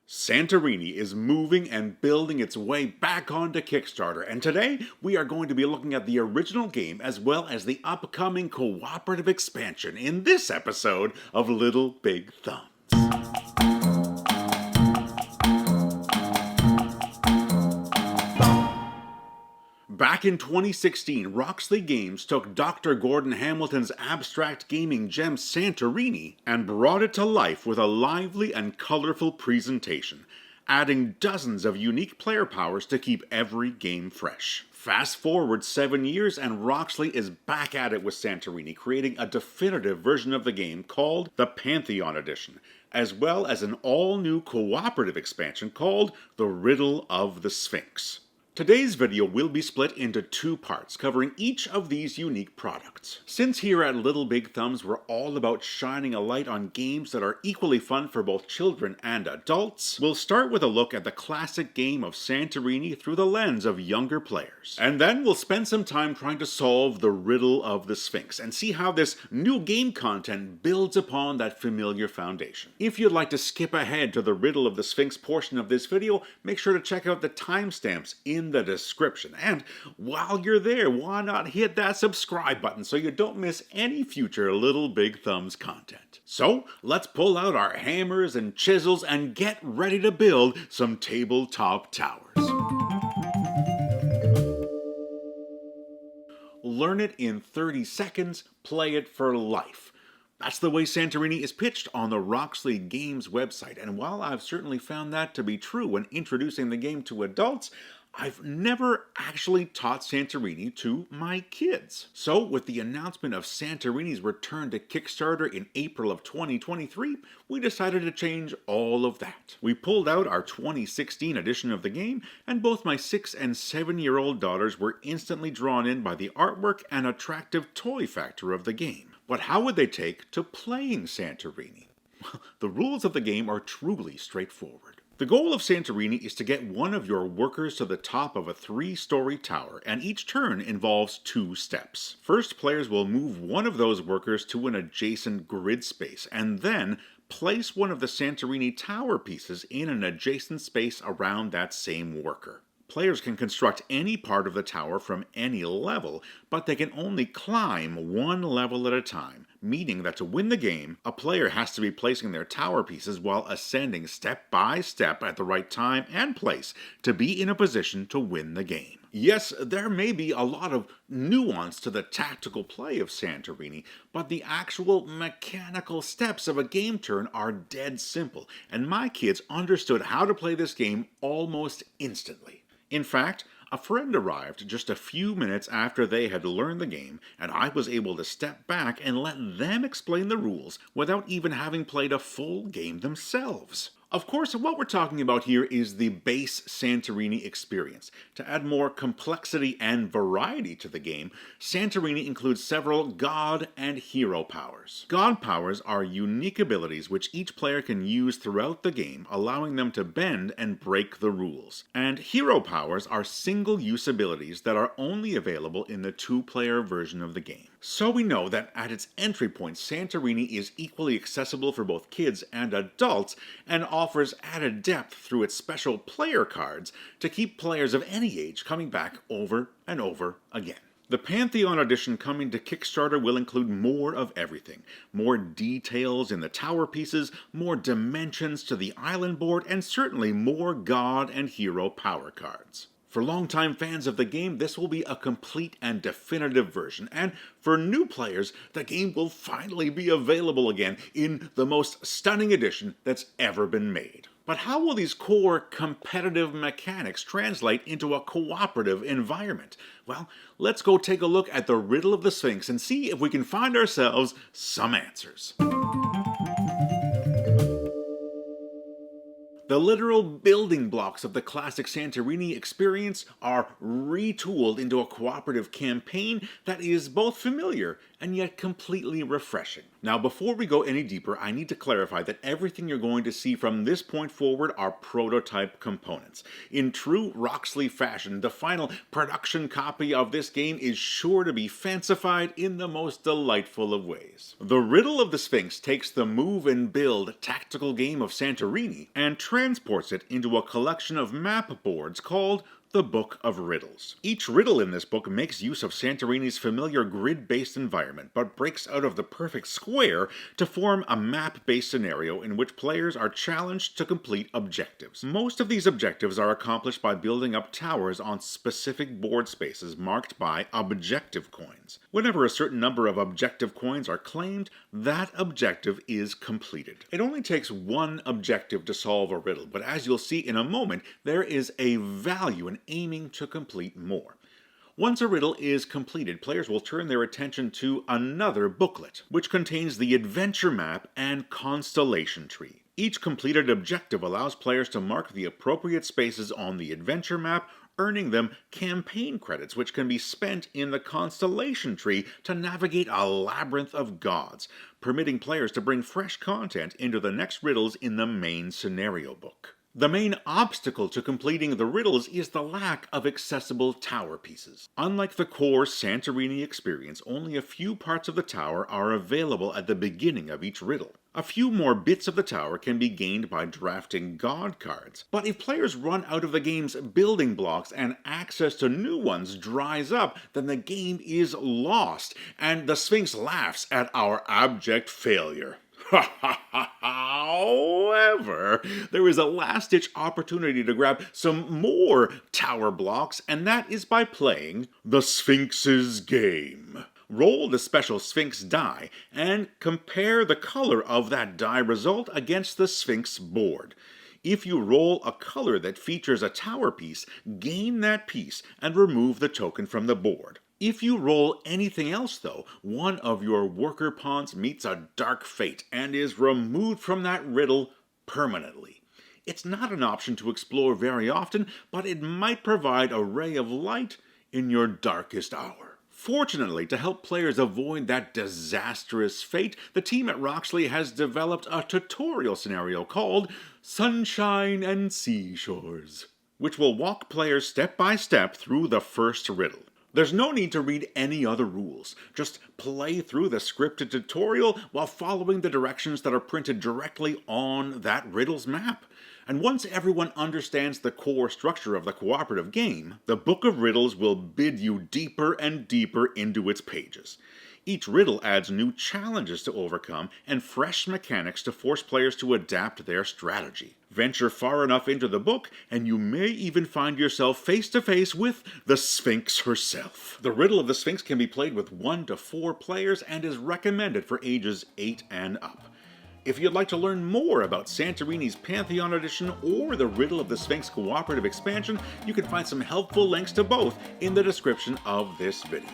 Santorini is moving and building its way back onto Kickstarter, and today we are going to be looking at the original game as well as the upcoming cooperative expansion in this episode of Little Big Thumbs. Back in 2016, Roxley Games took Dr. Gordon Hamilton's abstract gaming gem Santorini and brought it to life with a lively and colorful presentation, adding dozens of unique player powers to keep every game fresh. Fast forward 7 years and Roxley is back at it with Santorini, creating a definitive version of the game called the Pantheon Edition, as well as an all-new cooperative expansion called the Riddle of the Sphinx. Today's video will be split into two parts, covering each of these unique products. Since here at Little Big Thumbs we're all about shining a light on games that are equally fun for both children and adults, we'll start with a look at the classic game of Santorini through the lens of younger players. And then we'll spend some time trying to solve the Riddle of the Sphinx and see how this new game content builds upon that familiar foundation. If you'd like to skip ahead to the Riddle of the Sphinx portion of this video, make sure to check out the timestamps in the description. And while you're there, why not hit that subscribe button so you don't miss any future Little Big Thumbs content. So let's pull out our hammers and chisels and get ready to build some tabletop towers. Learn it in 30 seconds, play it for life. That's the way Santorini is pitched on the Roxley Games website, and while I've certainly found that to be true when introducing the game to adults, I've never actually taught Santorini to my kids. So with the announcement of Santorini's return to Kickstarter in April of 2023, we decided to change all of that. We pulled out our 2016 edition of the game, and both my 6 and 7-year-old daughters were instantly drawn in by the artwork and attractive toy factor of the game. But how would they take to playing Santorini? Well, the rules of the game are truly straightforward. The goal of Santorini is to get one of your workers to the top of a 3-story tower, and each turn involves 2 steps. First, players will move one of those workers to an adjacent grid space, and then place one of the Santorini tower pieces in an adjacent space around that same worker. Players can construct any part of the tower from any level, but they can only climb one level at a time, meaning that to win the game, a player has to be placing their tower pieces while ascending step by step at the right time and place to be in a position to win the game. Yes, there may be a lot of nuance to the tactical play of Santorini, but the actual mechanical steps of a game turn are dead simple, and my kids understood how to play this game almost instantly. In fact, a friend arrived just a few minutes after they had learned the game, and I was able to step back and let them explain the rules without even having played a full game themselves. Of course, what we're talking about here is the base Santorini experience. To add more complexity and variety to the game, Santorini includes several god and hero powers. God powers are unique abilities which each player can use throughout the game, allowing them to bend and break the rules. And hero powers are single-use abilities that are only available in the 2-player version of the game. So we know that at its entry point, Santorini is equally accessible for both kids and adults, and offers added depth through its special player cards to keep players of any age coming back over and over again. The Pantheon edition coming to Kickstarter will include more of everything. More details in the tower pieces, more dimensions to the island board, and certainly more god and hero power cards. For longtime fans of the game, this will be a complete and definitive version, and for new players, the game will finally be available again in the most stunning edition that's ever been made. But how will these core competitive mechanics translate into a cooperative environment? Well, let's go take a look at the Riddle of the Sphinx and see if we can find ourselves some answers. The literal building blocks of the classic Santorini experience are retooled into a cooperative campaign that is both familiar and yet completely refreshing. Now, before we go any deeper, I need to clarify that everything you're going to see from this point forward are prototype components. In true Roxley fashion, the final production copy of this game is sure to be fancified in the most delightful of ways. The Riddle of the Sphinx takes the move and build tactical game of Santorini and transports it into a collection of map boards called the Book of Riddles. Each riddle in this book makes use of Santorini's familiar grid-based environment, but breaks out of the perfect square to form a map-based scenario in which players are challenged to complete objectives. Most of these objectives are accomplished by building up towers on specific board spaces marked by objective coins. Whenever a certain number of objective coins are claimed, that objective is completed. It only takes one objective to solve a riddle, but as you'll see in a moment, there is a value in aiming to complete more. Once a riddle is completed, players will turn their attention to another booklet, which contains the adventure map and constellation tree. Each completed objective allows players to mark the appropriate spaces on the adventure map, earning them campaign credits which can be spent in the constellation tree to navigate a labyrinth of gods, permitting players to bring fresh content into the next riddles in the main scenario book. The main obstacle to completing the riddles is the lack of accessible tower pieces. Unlike the core Santorini experience, only a few parts of the tower are available at the beginning of each riddle. A few more bits of the tower can be gained by drafting god cards, but if players run out of the game's building blocks and access to new ones dries up, then the game is lost, and the Sphinx laughs at our abject failure. However, there is a last-ditch opportunity to grab some more tower blocks, and that is by playing the Sphinx's game. Roll the special Sphinx die and compare the color of that die result against the Sphinx board. If you roll a color that features a tower piece, gain that piece and remove the token from the board. If you roll anything else, though, one of your worker pawns meets a dark fate and is removed from that riddle permanently. It's not an option to explore very often, but it might provide a ray of light in your darkest hour. Fortunately, to help players avoid that disastrous fate, the team at Roxley has developed a tutorial scenario called Sunshine and Seashores, which will walk players step by step through the first riddle. There's no need to read any other rules. Just play through the scripted tutorial while following the directions that are printed directly on that riddle's map. And once everyone understands the core structure of the cooperative game, the Book of Riddles will bid you deeper and deeper into its pages. Each riddle adds new challenges to overcome and fresh mechanics to force players to adapt their strategy. Venture far enough into the book, and you may even find yourself face to face with the Sphinx herself. The Riddle of the Sphinx can be played with 1 to 4 players and is recommended for ages 8 and up. If you'd like to learn more about Santorini's Pantheon edition or the Riddle of the Sphinx cooperative expansion, you can find some helpful links to both in the description of this video.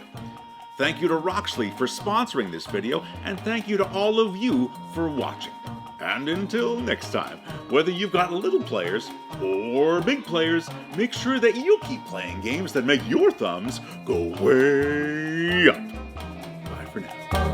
Thank you to Roxley for sponsoring this video, and thank you to all of you for watching. And until next time, whether you've got little players or big players, make sure that you keep playing games that make your thumbs go way up. Bye for now.